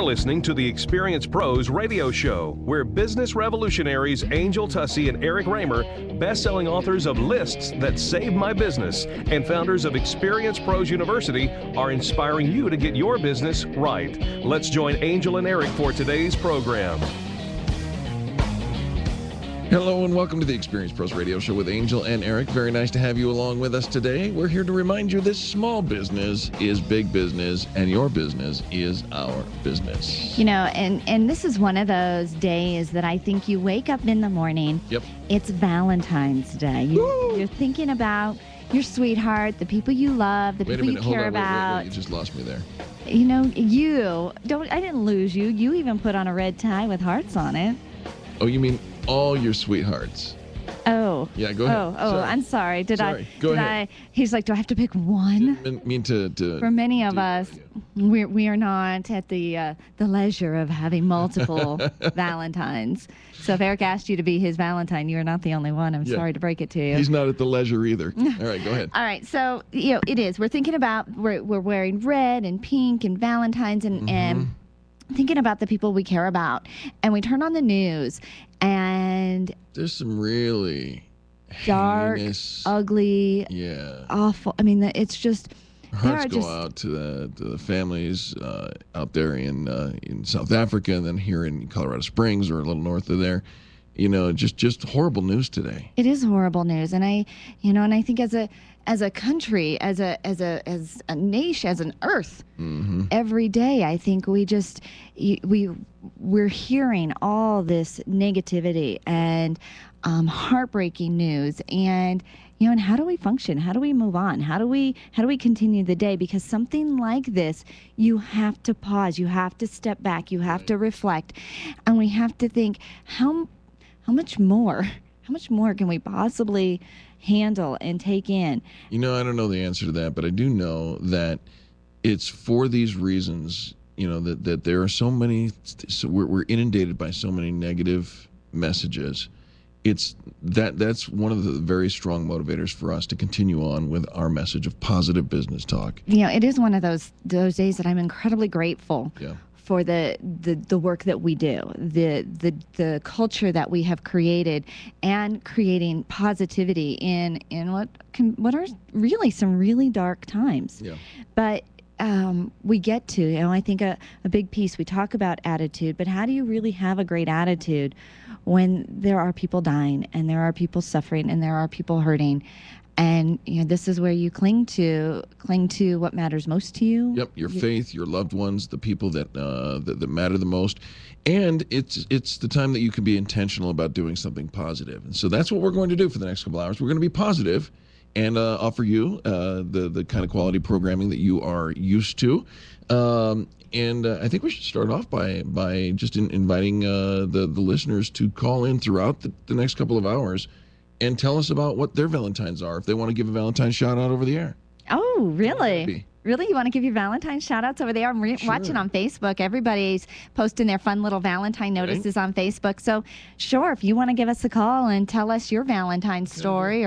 listening to the Experience Pros radio show, where business revolutionaries Angel Tussey and Eric Raymer, best-selling authors of Lists That Saved My Business and founders of Experience Pros University, are inspiring you to get your business right. Let's join Angel and Eric for today's program. Hello and welcome to the Experience Pros Radio Show with Angel and Eric. Very nice to have you along with us today. We're here to remind you this small business is big business and your business is our business. You know, and this is one of those days that I think you wake up in the morning. Yep. It's Valentine's Day. You're thinking about your sweetheart, the people you love, the people you care about. Wait, you just lost me there. You know, I didn't lose you. You even put on a red tie with hearts on it. Oh, you mean all your sweethearts? Oh. Yeah, go ahead. Sorry. I'm sorry. Go ahead. He's like, do I have to pick one? Didn't mean to For many of us, we are not at the leisure of having multiple Valentines. So if Eric asked you to be his Valentine, you're not the only one. I'm sorry to break it to you. He's not at the leisure either. All right, go ahead. All right, so it is. We're thinking about we're wearing red and pink and Valentines and thinking about the people we care about, and we turn on the news, and there's some really dark, heinous, ugly, awful. I mean, it's just hearts go out to the families out there in South Africa, and then here in Colorado Springs or a little north of there. You know, just horrible news today. It is horrible news, and I think as a country, as a nation, as an earth, every day I think we're hearing all this negativity and heartbreaking news, and and how do we function? How do we move on? How do we continue the day? Because something like this, you have to pause, you have to step back, you have to reflect, and we have to think how much more can we possibly handle and take in? I don't know the answer to that, but I do know that it's for these reasons, that there are so many, we're inundated by so many negative messages. That's one of the very strong motivators for us to continue on with our message of positive business talk. It is one of those days that I'm incredibly grateful for the work that we do, the culture that we have created, and creating positivity in what are really some really dark times. Yeah. But we get to, I think a big piece, we talk about attitude, but how do you really have a great attitude when there are people dying and there are people suffering and there are people hurting? And this is where you cling to what matters most to you. Yep, your faith, your loved ones, the people that matter the most, and it's the time that you can be intentional about doing something positive. And so that's what we're going to do for the next couple hours. We're going to be positive and offer you the kind of quality programming that you are used to. And I think we should start off by just inviting the listeners to call in throughout the next couple of hours and tell us about what their Valentines are, if they want to give a Valentine shout-out over the air. Oh, really? Really? You want to give your Valentine shout-outs over there? I'm watching on Facebook. Everybody's posting their fun little Valentine notices on Facebook. So, sure, if you want to give us a call and tell us your Valentine story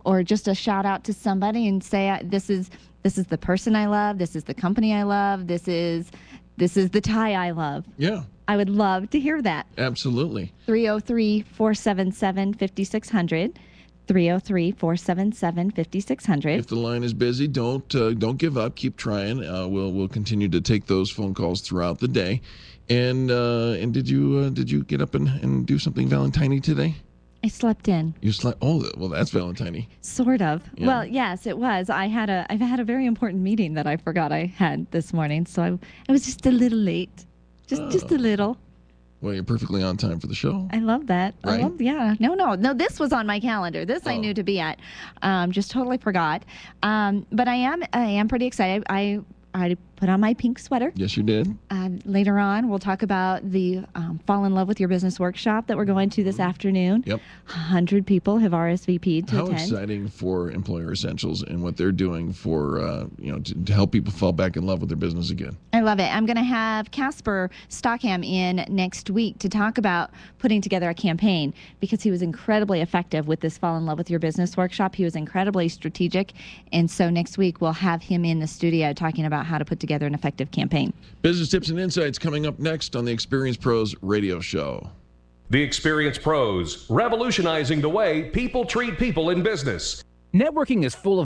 or just a shout-out to somebody and say, this is the person I love, this is the company I love, this is the tie I love. Yeah. I would love to hear that. Absolutely. 303-477-5600. 303-477-5600. If the line is busy, don't give up. Keep trying. We'll continue to take those phone calls throughout the day. And did you get up and do something Valentine-y today? I slept in. You slept? Oh, well, that's Valentine-y. Sort of. Yeah. Well, yes, it was. I've had a very important meeting that I forgot I had this morning, so I was just a little late. Just a little. Well, you're perfectly on time for the show. I love that. Right? No, this was on my calendar. This I knew to be at. Just totally forgot. But I am pretty excited. I put on my pink sweater. Yes, you did. Later on, we'll talk about the Fall in Love with Your Business workshop that we're going to this afternoon. Yep. 100 people have RSVP'd to attend. How exciting for Employer Essentials and what they're doing for, to help people fall back in love with their business again. I love it. I'm going to have Casper Stockham in next week to talk about putting together a campaign, because he was incredibly effective with this Fall in Love with Your Business workshop. He was incredibly strategic. And so next week, we'll have him in the studio talking about how to put together together an effective campaign. Business tips and insights coming up next on the Experience Pros radio show. The Experience Pros, revolutionizing the way people treat people in business. Networking is full of